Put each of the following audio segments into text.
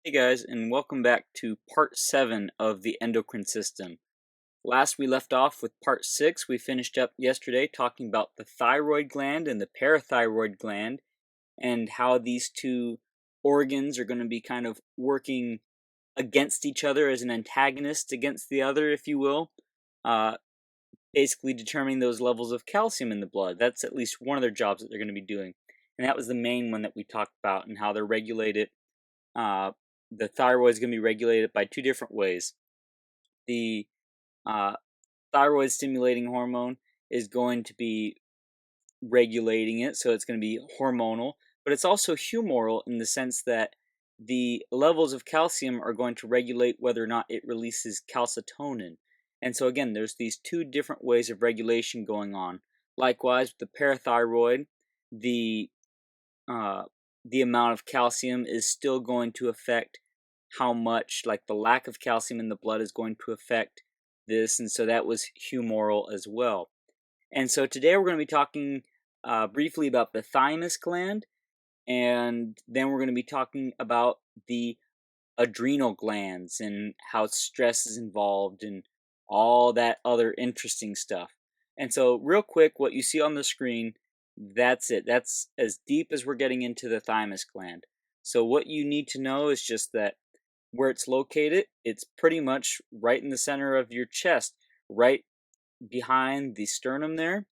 Hey guys, and welcome back to part 7 of the endocrine system. Last we left off with part 6. We finished up yesterday talking about the thyroid gland and the parathyroid gland and how these two organs are going to be kind of working against each other as an antagonist against the other, if you will. Uh, Basically determining those levels of calcium in the blood. That's at least one of their jobs that they're going to be doing. And that was the main one that we talked about and how they're regulated. Uh, the thyroid is going to be regulated by two different ways. The uh, thyroid stimulating hormone is going to be regulating it, so it's going to be hormonal, but it's also humoral in the sense that the levels of calcium are going to regulate whether or not it releases calcitonin. And so again, there's these two different ways of regulation going on. Likewise, with the parathyroid, the uh, the amount of calcium is still going to affect how much, like the lack of calcium in the blood is going to affect this, and so that was humoral as well. And so today we're going to be talking briefly about the thymus gland, and then we're going to be talking about the adrenal glands and how stress is involved and all that other interesting stuff. And so, real quick, what you see on the screen, that's it. That's as deep as we're getting into the thymus gland. So, what you need to know is just that where it's located, it's pretty much right in the center of your chest, right behind the sternum there.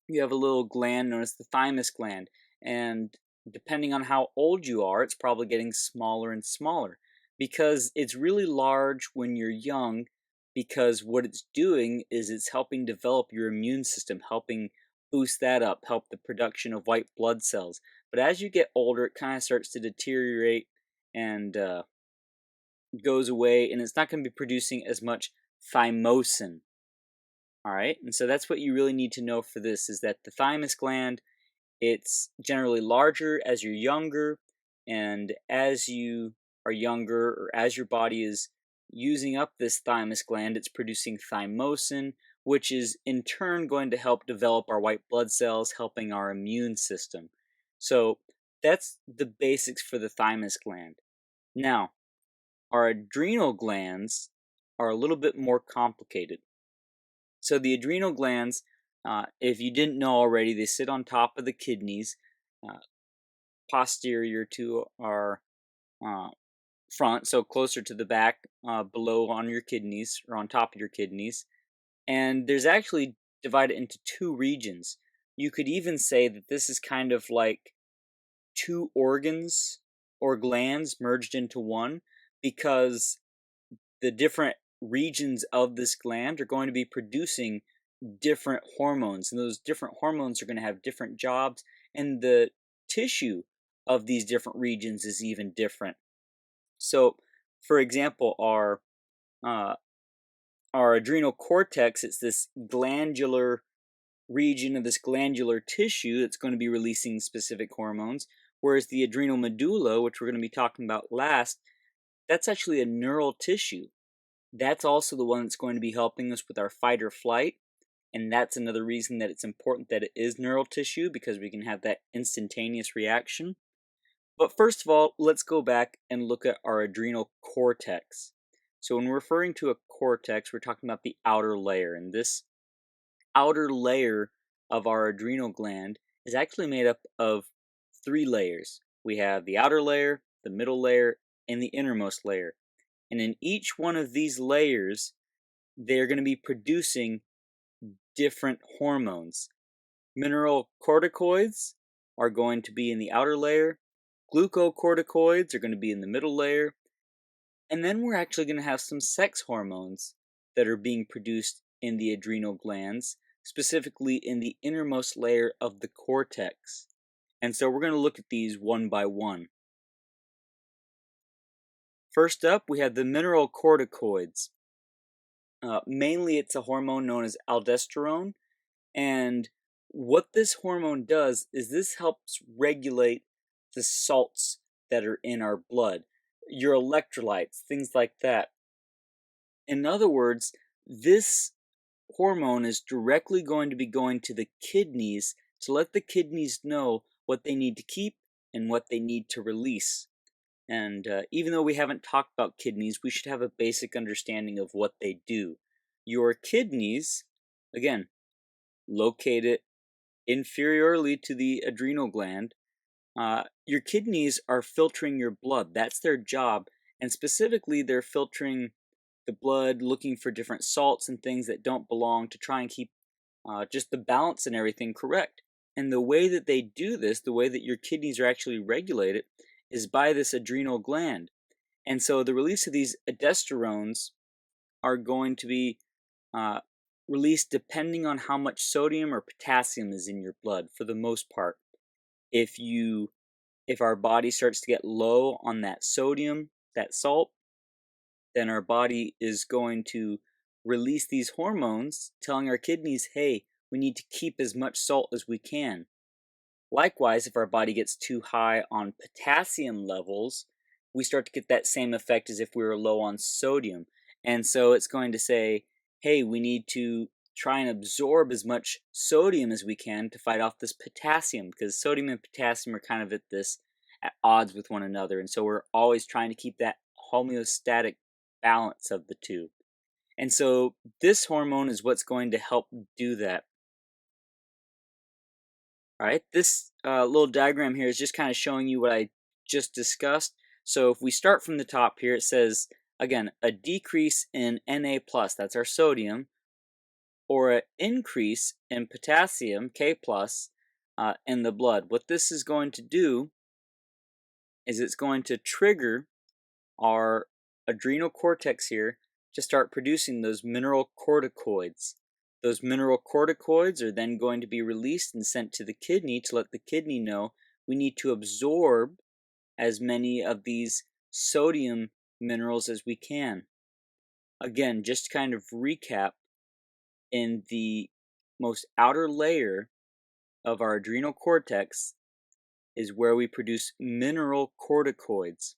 You have a little gland known as the thymus gland. And depending on how old you are, it's probably getting smaller and smaller because it's really large when you're young. Because what it's doing is it's helping develop your immune system, helping boost that up, help the production of white blood cells. But as you get older, it kind of starts to deteriorate and goes away, and it's not going to be producing as much thymosin. All right, and so that's what you really need to know for this, is that the thymus gland, it's generally larger as you're younger, and as you are younger, or as your body is using up this thymus gland, it's producing thymosin, which is in turn going to help develop our white blood cells, helping our immune system. So that's the basics for the thymus gland. Now, our adrenal glands are a little bit more complicated. So the adrenal glands, if you didn't know already, they sit on top of the kidneys, uh, posterior to our uh, front, so closer to the back, below on your kidneys, or on top of your kidneys. And there's actually divided into two regions. You could even say that this is kind of like two organs or glands merged into one, because the different regions of this gland are going to be producing different hormones, and those different hormones are going to have different jobs, and the tissue of these different regions is even different. So, for example, uh, our adrenal cortex, it's this glandular region of this glandular tissue that's going to be releasing specific hormones, whereas the adrenal medulla, which we're going to be talking about last, that's actually a neural tissue. That's also the one that's going to be helping us with our fight or flight, and that's another reason that it's important that it is neural tissue, because we can have that instantaneous reaction. But first of all, let's go back and look at our adrenal cortex. So when we're referring to a cortex, we're talking about the outer layer, and this outer layer of our adrenal gland is actually made up of three layers. We have the outer layer, the middle layer, and the innermost layer. And in each one of these layers, they're going to be producing different hormones. Mineral corticoids are going to be in the outer layer, glucocorticoids are going to be in the middle layer, and then we're actually going to have some sex hormones that are being produced in the adrenal glands, specifically in the innermost layer of the cortex. And so we're going to look at these one by one. First up, we have the mineral corticoids. Mainly it's a hormone known as aldosterone, and what this hormone does is this helps regulate the salts that are in our blood, your electrolytes, things like that. In other words, this hormone is directly going to be going to the kidneys to let the kidneys know what they need to keep and what they need to release. And even though we haven't talked about kidneys, we should have a basic understanding of what they do. Your kidneys, again, located inferiorly to the adrenal gland, your kidneys are filtering your blood. That's their job. And specifically, they're filtering the blood, looking for different salts and things that don't belong to try and keep just the balance and everything correct. And the way that they do this, the way that your kidneys are actually regulated, is by this adrenal gland. And so the release of these aldesterones are going to be uh, released depending on how much sodium or potassium is in your blood for the most part. If our body starts to get low on that sodium, that salt, then our body is going to release these hormones telling our kidneys, hey, we need to keep as much salt as we can. Likewise, if our body gets too high on potassium levels, we start to get that same effect as if we were low on sodium. And so it's going to say, hey, we need to try and absorb as much sodium as we can to fight off this potassium, because sodium and potassium are kind of at odds with one another. And so we're always trying to keep that homeostatic balance of the two. And so this hormone is what's going to help do that. All right, this little diagram here is just kind of showing you what I just discussed. So if we start from the top here, it says, again, a decrease in Na+, that's our sodium, or an increase in potassium, K+, in the blood. What this is going to do is it's going to trigger our adrenal cortex here to start producing those mineralocorticoids. Those mineralocorticoids are then going to be released and sent to the kidney to let the kidney know we need to absorb as many of these sodium minerals as we can. Again, just to kind of recap, in the most outer layer of our adrenal cortex is where we produce mineralocorticoids.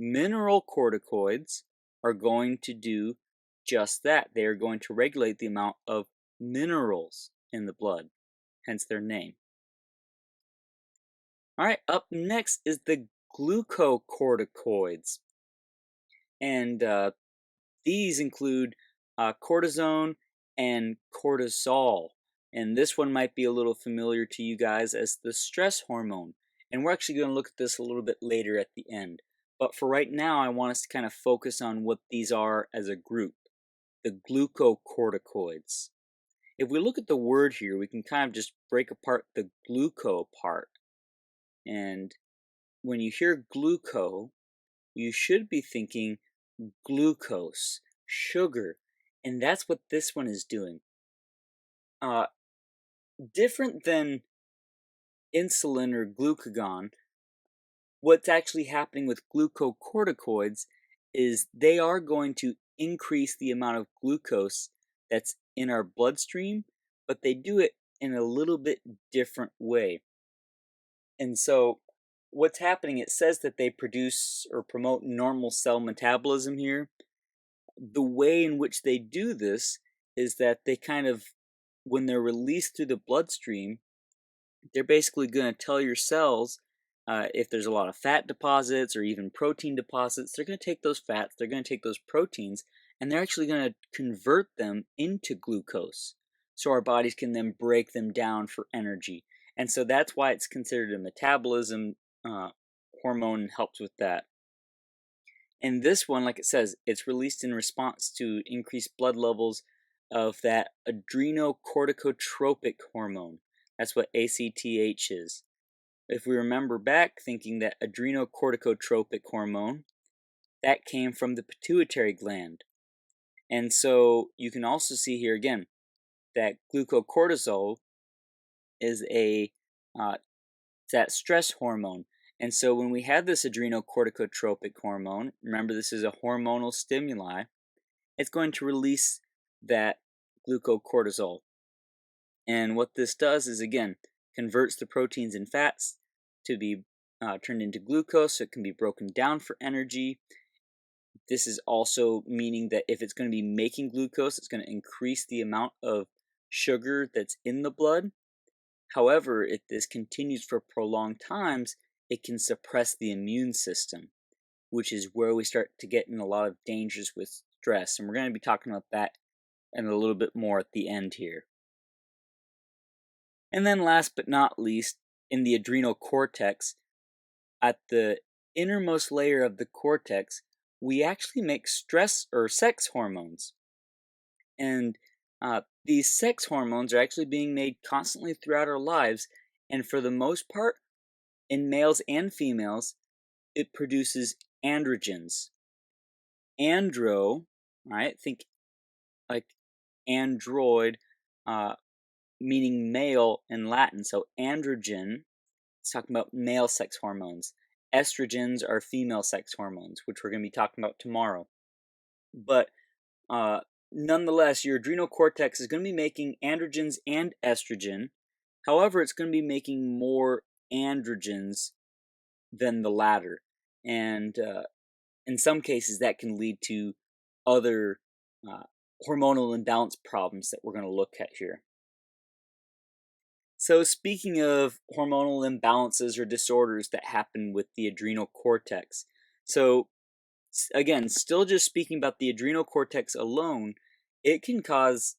Mineralocorticoids are going to do just that. They are going to regulate the amount of minerals in the blood, hence their name. All right, up next is the glucocorticoids. And these include cortisone and cortisol. And this one might be a little familiar to you guys as the stress hormone. And we're actually going to look at this a little bit later at the end. But for right now, I want us to kind of focus on what these are as a group, the glucocorticoids. If we look at the word here, we can kind of just break apart the gluco part. And when you hear gluco, you should be thinking glucose, sugar, and that's what this one is doing. Different than insulin or glucagon, what's actually happening with glucocorticoids is they are going to increase the amount of glucose that's in our bloodstream, but they do it in a little bit different way. And so what's happening, it says that they produce or promote normal cell metabolism here. The way in which they do this is that they kind of, when they're released through the bloodstream, they're basically going to tell your cells if there's a lot of fat deposits or even protein deposits, they're going to take those fats, they're going to take those proteins, and they're actually going to convert them into glucose. So our bodies can then break them down for energy. And so that's why it's considered a metabolism hormone and helps with that. And this one, like it says, it's released in response to increased blood levels of that adrenocorticotropic hormone. That's what ACTH is. If we remember back thinking that adrenocorticotropic hormone, that came from the pituitary gland. And so you can also see here again that glucocortisol is that stress hormone. And so when we have this adrenocorticotropic hormone, remember this is a hormonal stimuli, it's going to release that glucocortisol. And what this does is, again, converts the proteins and fats to be turned into glucose so it can be broken down for energy. This is also meaning that if it's going to be making glucose, it's going to increase the amount of sugar that's in the blood. However, if this continues for prolonged times, it can suppress the immune system. which is where we start to get in a lot of dangers with stress. And we're going to be talking about that and a little bit more at the end here. And then last but not least, in the adrenal cortex, at the innermost layer of the cortex, we actually make stress or sex hormones. And these sex hormones are actually being made constantly throughout our lives. And for the most part, in males and females, it produces androgens. Andro, right? Think like android, meaning male in Latin. So androgen, it's talking about male sex hormones. Estrogens are female sex hormones, which we're going to be talking about tomorrow. But nonetheless, your adrenal cortex is going to be making androgens and estrogen. However, it's going to be making more androgens than the latter. And in some cases, that can lead to other hormonal imbalance problems that we're going to look at here. So speaking of hormonal imbalances or disorders that happen with the adrenal cortex, so again, still just speaking about the adrenal cortex alone, it can cause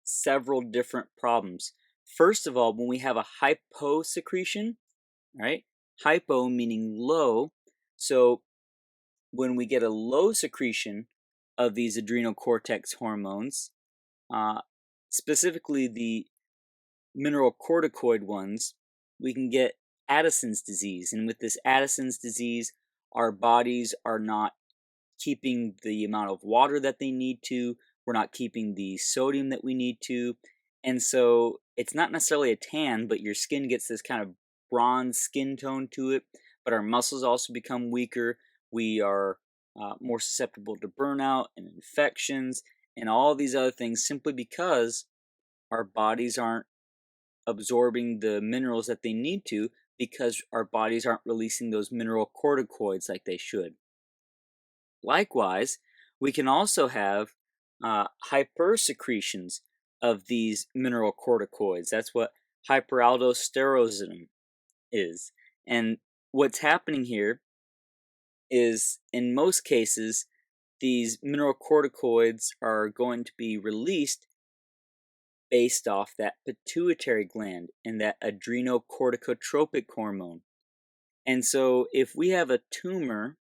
several different problems. First of all, when we have a hyposecretion, right? Hypo meaning low. So when we get a low secretion of these adrenal cortex hormones, specifically the mineralocorticoid ones, we can get Addison's disease. And with this Addison's disease, our bodies are not keeping the amount of water that they need to. We're not keeping the sodium that we need to. And so it's not necessarily a tan, but your skin gets this kind of bronze skin tone to it. But our muscles also become weaker. We are more susceptible to burnout and infections and all these other things simply because our bodies aren't absorbing the minerals that they need to because our bodies aren't releasing those mineralocorticoids like they should. Likewise, we can also have hypersecretions of these mineralocorticoids. That's what hyperaldosteronism is. And what's happening here is, in most cases, these mineralocorticoids are going to be released based off that pituitary gland and that adrenocorticotropic hormone. And so if we have a tumor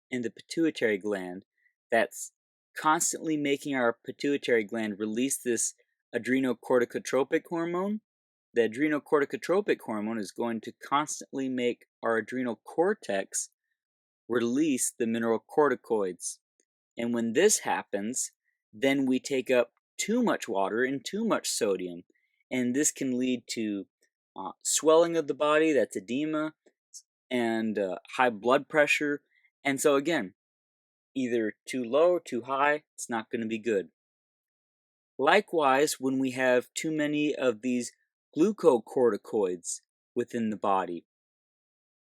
in the pituitary gland that's constantly making our pituitary gland release this adrenocorticotropic hormone, the adrenocorticotropic hormone is going to constantly make our adrenal cortex release the mineralocorticoids. And when this happens, then we take up too much water and too much sodium. And this can lead to swelling of the body, that's edema, and high blood pressure. And so again, either too low or too high, it's not going to be good. Likewise, when we have too many of these glucocorticoids within the body,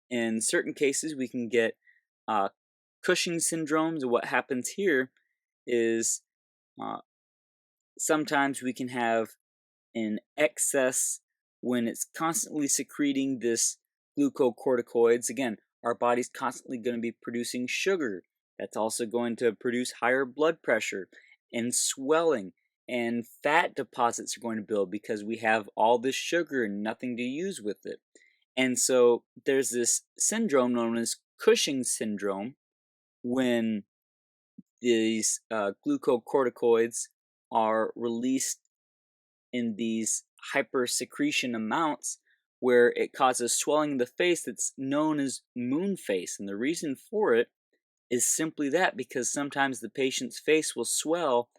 in certain cases we can get Cushing syndromes. What happens here is sometimes we can have an excess when it's constantly secreting this glucocorticoids. Again, our body's constantly going to be producing sugar. That's also going to produce higher blood pressure and swelling, and fat deposits are going to build because we have all this sugar and nothing to use with it. And so there's this syndrome known as Cushing syndrome when these glucocorticoids are released in these hypersecretion amounts where it causes swelling of the face that's known as moon face. And the reason for it is simply that, because sometimes the patient's face will swell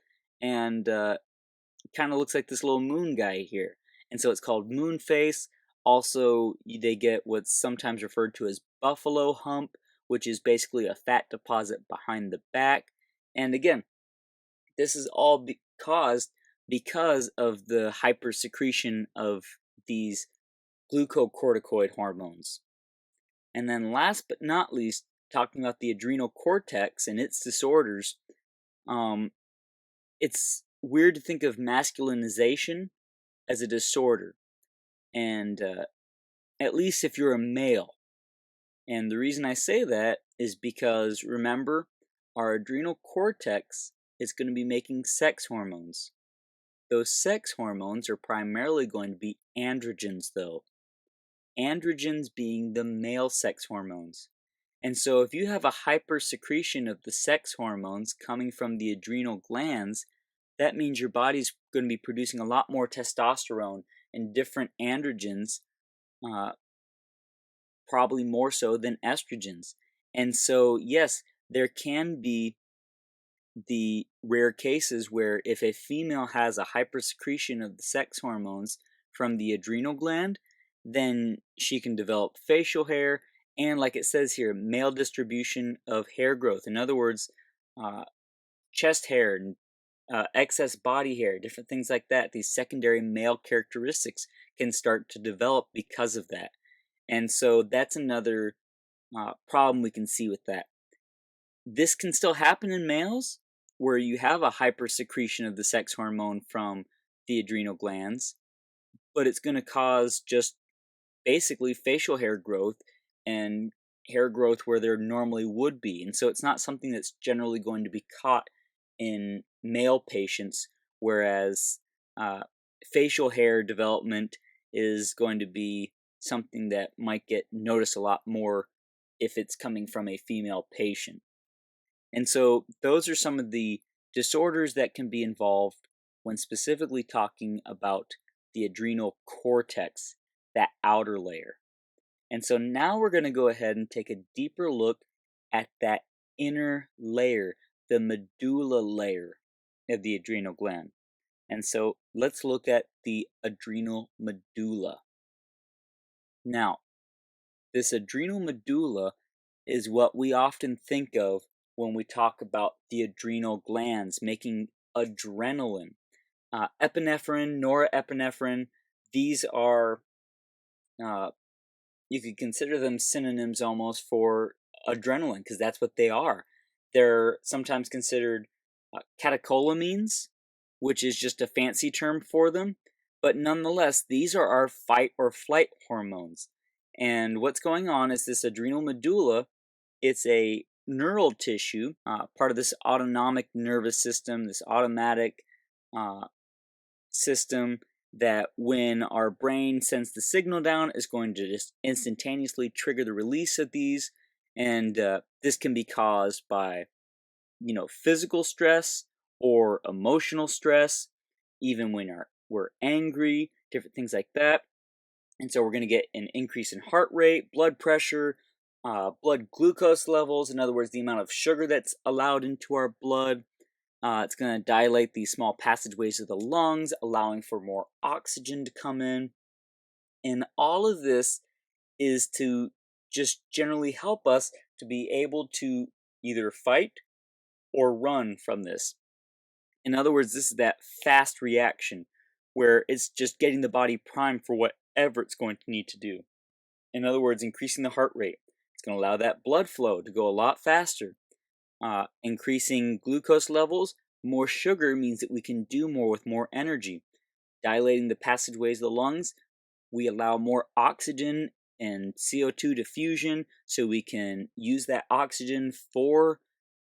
and kind of looks like this little moon guy here. And so it's called moon face. Also, they get what's sometimes referred to as buffalo hump, which is basically a fat deposit behind the back. And again, this is all caused because of the hypersecretion of these glucocorticoid hormones. And then last but not least, talking about the adrenal cortex and its disorders, it's weird to think of masculinization as a disorder. And at least if you're a male, And the reason I say that is because, remember, our adrenal cortex is going to be making sex hormones. Those sex hormones are primarily going to be androgens, though. Androgens being the male sex hormones. And so if you have a hypersecretion of the sex hormones coming from the adrenal glands, that means your body's going to be producing a lot more testosterone and different androgens, uh, probably more so than estrogens. And so, yes, there can be the rare cases where if a female has a hypersecretion of the sex hormones from the adrenal gland, then she can develop facial hair and, like it says here, male distribution of hair growth. In other words, uh, chest hair and excess body hair, different things like that. These secondary male characteristics can start to develop because of that. And so that's another problem we can see with that. This can still happen in males where you have a hypersecretion of the sex hormone from the adrenal glands, but it's going to cause just basically facial hair growth and hair growth where there normally would be. And so it's not something that's generally going to be caught in male patients, whereas facial hair development is going to be something that might get noticed a lot more if it's coming from a female patient. And so those are some of the disorders that can be involved when specifically talking about the adrenal cortex, that outer layer. And so now we're going to go ahead and take a deeper look at that inner layer, the medulla layer of the adrenal gland. And so let's look at the adrenal medulla. Now, this adrenal medulla is what we often think of when we talk about the adrenal glands making adrenaline. Epinephrine, norepinephrine, these are, you could consider them synonyms almost for adrenaline because that's what they are. They're sometimes considered catecholamines, which is just a fancy term for them. But nonetheless, these are our fight or flight hormones. And what's going on is this adrenal medulla, it's a neural tissue, part of this autonomic nervous system, this automatic system that when our brain sends the signal down is going to just instantaneously trigger the release of these. And this can be caused by, physical stress or emotional stress, even when we're angry, different things like that. And so we're going to get an increase in heart rate, blood pressure, blood glucose levels. In other words, the amount of sugar that's allowed into our blood. It's going to dilate these small passageways of the lungs, allowing for more oxygen to come in. And all of this is to just generally help us to be able to either fight or run from this. In other words, this is that fast reaction where it's just getting the body primed for whatever it's going to need to do. In other words, increasing the heart rate. It's going to allow that blood flow to go a lot faster. Increasing glucose levels, more sugar means that we can do more with more energy. Dilating the passageways of the lungs, we allow more oxygen and CO2 diffusion so we can use that oxygen for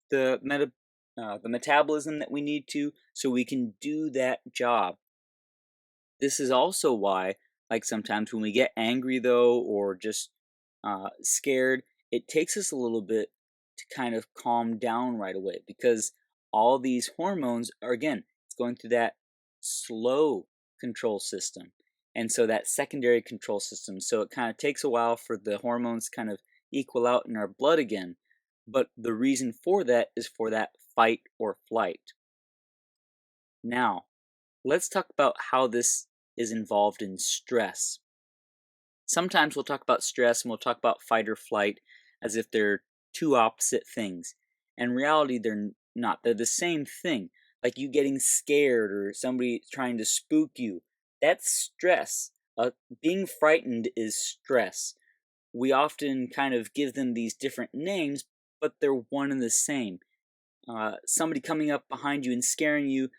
the metabolism that we need to, so we can do that job. This is also why, like sometimes when we get angry though, or just scared, it takes us a little bit to kind of calm down right away because all these hormones are, again, it's going through that slow control system. And so that secondary control system. So it kind of takes a while for the hormones kind of equal out in our blood again. But the reason for that is for that fight or flight. Now, let's talk about how this is involved in stress. Sometimes we'll talk about stress and we'll talk about fight or flight as if they're two opposite things. In reality, they're not. They're the same thing. Like you getting scared or somebody trying to spook you. That's stress. Being frightened is stress. We often kind of give them these different names, but they're one and the same. Somebody coming up behind you and scaring you,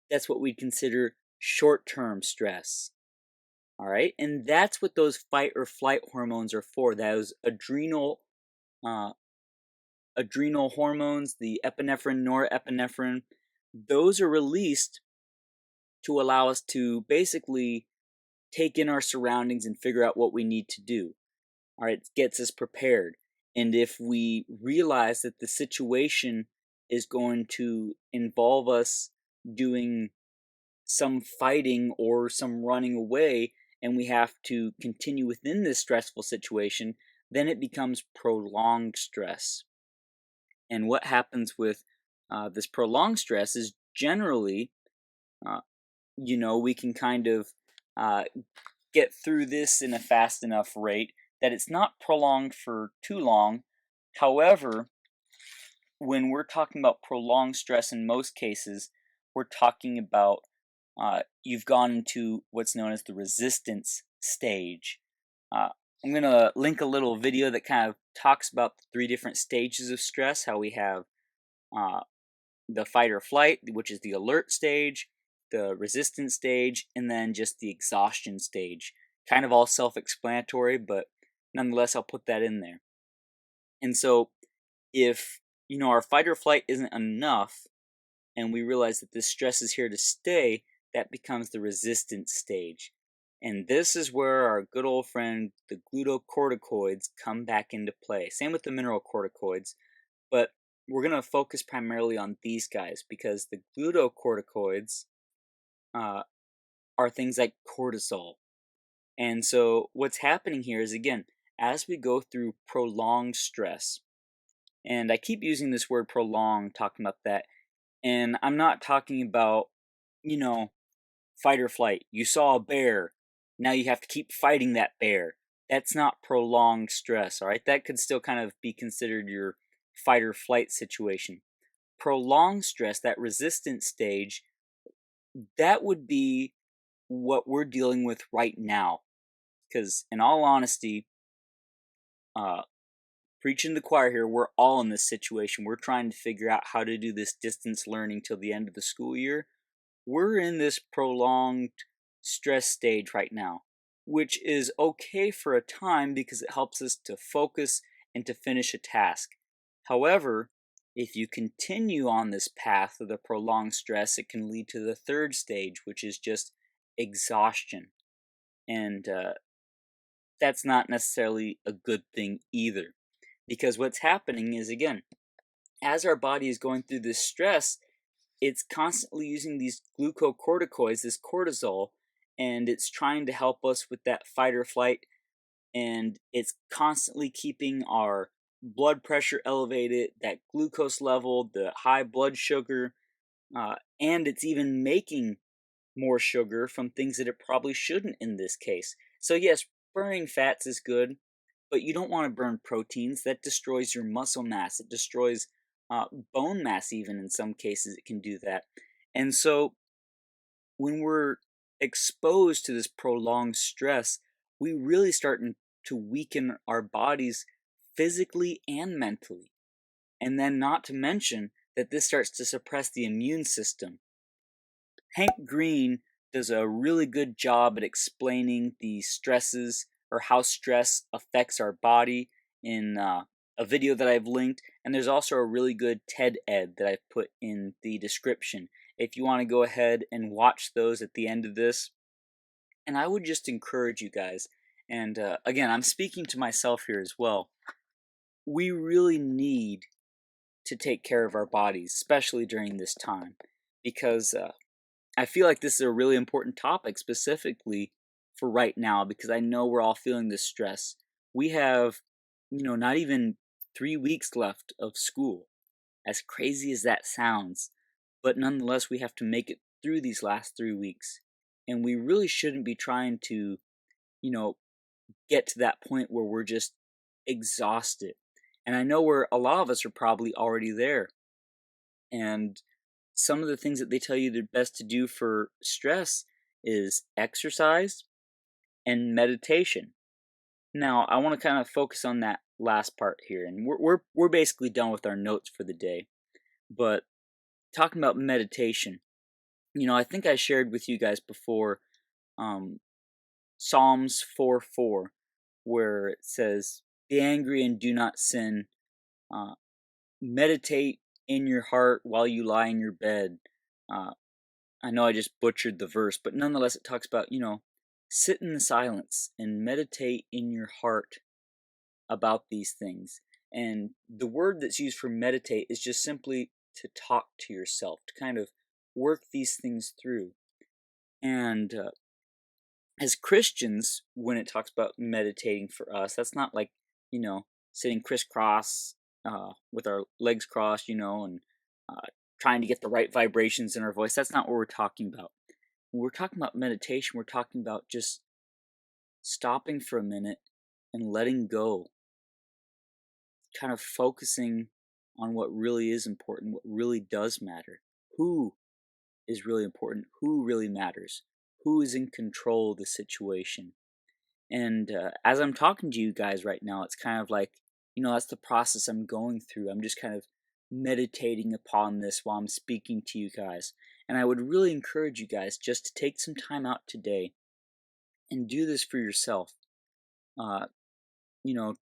that's what we'd consider short-term stress. All right, and that's what those fight or flight hormones are for, those adrenal uh, adrenal hormones, the epinephrine, norepinephrine, those are released to allow us to basically take in our surroundings and figure out what we need to do. All right, it gets us prepared. And if we realize that the situation is going to involve us doing some fighting or some running away, and we have to continue within this stressful situation, then it becomes prolonged stress. And what happens with this prolonged stress is generally, uh, we can kind of uh, get through this in a fast enough rate that it's not prolonged for too long. However, when we're talking about prolonged stress in most cases, we're talking about you've gone into what's known as the resistance stage. Uh, I'm going to link a little video that kind of talks about the three different stages of stress, how we have uh, the fight or flight, which is the alert stage, the resistance stage, and then just the exhaustion stage. Kind of all self-explanatory, but nonetheless, I'll put that in there. And so if, our fight or flight isn't enough, and we realize that this stress is here to stay, that becomes the resistance stage. And this is where our good old friend, the glucocorticoids, come back into play. Same with the mineralocorticoids, but we're going to focus primarily on these guys because the glucocorticoids are things like cortisol. And so what's happening here is, again, as we go through prolonged stress, and I keep using this word prolonged, talking about that, and I'm not talking about, fight or flight. You saw a bear, now you have to keep fighting that bear. That's not prolonged stress, all right? That could still kind of be considered your fight or flight situation. Prolonged stress, that resistance stage, that would be what we're dealing with right now. Because, in all honesty, preaching to the choir here, we're all in this situation. We're trying to figure out how to do this distance learning till the end of the school year. We're in this prolonged stress stage right now, which is okay for a time because it helps us to focus and to finish a task. However, if you continue on this path of the prolonged stress, it can lead to the third stage, which is just exhaustion. And that's not necessarily a good thing either. Because what's happening is, again, as our body is going through this stress, it's constantly using these glucocorticoids, this cortisol, and it's trying to help us with that fight or flight, and it's constantly keeping our blood pressure elevated, that glucose level, the high blood sugar, and it's even making more sugar from things that it probably shouldn't in this case. So yes, burning fats is good, but you don't want to burn proteins. That destroys your muscle mass. It destroys bone mass, even in some cases, it can do that. And so when we're exposed to this prolonged stress, we really start to weaken our bodies physically and mentally. And then, not to mention that this starts to suppress the immune system. Hank Green does a really good job at explaining the stresses or how stress affects our body in a video that I've linked, and there's also a really good TED Ed that I've put in the description if you want to go ahead and watch those at the end of this. And I would just encourage you guys, and again, I'm speaking to myself here as well, we really need to take care of our bodies, especially during this time, because I feel like this is a really important topic specifically for right now because I know we're all feeling this stress. We have, not even 3 weeks left of school, as crazy as that sounds, but nonetheless, we have to make it through these last 3 weeks. And we really shouldn't be trying to, you know, get to that point where we're just exhausted. And I know a lot of us are probably already there. And some of the things that they tell you the best to do for stress is exercise and meditation. Now, I want to kind of focus on that last part here, and we're basically done with our notes for the day. But talking about meditation, I think I shared with you guys before Psalms 4:4, where it says, be angry and do not sin. Meditate in your heart while you lie in your bed. I know I just butchered the verse, but nonetheless, it talks about, sit in the silence and meditate in your heart about these things. And the word that's used for meditate is just simply to talk to yourself, to kind of work these things through. And as Christians, when it talks about meditating for us, that's not like, sitting crisscross with our legs crossed, and trying to get the right vibrations in our voice. That's not what we're talking about. When we're talking about meditation, we're talking about just stopping for a minute and letting go, kind of focusing on what really is important, what really does matter, who is really important, who really matters, who is in control of the situation. And as I'm talking to you guys right now, it's kind of like, that's the process I'm going through. I'm just kind of meditating upon this while I'm speaking to you guys. And I would really encourage you guys just to take some time out today and do this for yourself. You know,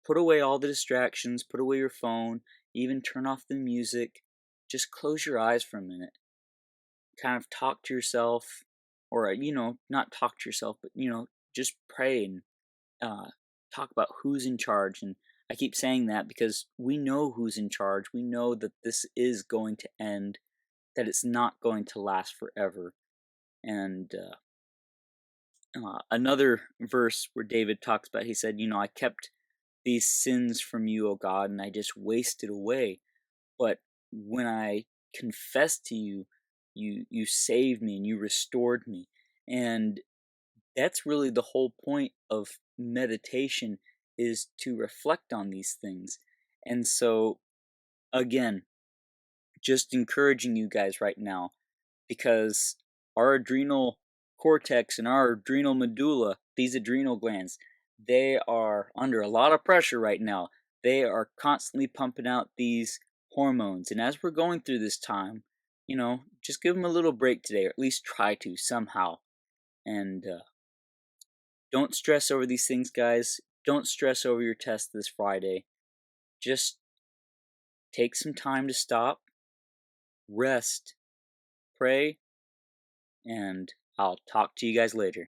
put away all the distractions, put away your phone, even turn off the music. Just close your eyes for a minute. Kind of talk to yourself, or, not talk to yourself, but, just pray and talk about who's in charge. And I keep saying that because we know who's in charge. We know that this is going to end, that it's not going to last forever. And another verse where David talks about, he said, I kept these sins from you, O God, and I just wasted away. But when I confessed to you, you saved me and you restored me. And that's really the whole point of meditation, is to reflect on these things. And so, again, just encouraging you guys right now, because our adrenal cortex and our adrenal medulla, these adrenal glands, they are under a lot of pressure right now. They are constantly pumping out these hormones. And as we're going through this time, just give them a little break today, or at least try to somehow. And don't stress over these things, guys. Don't stress over your test this Friday. Just take some time to stop, rest, pray, and I'll talk to you guys later.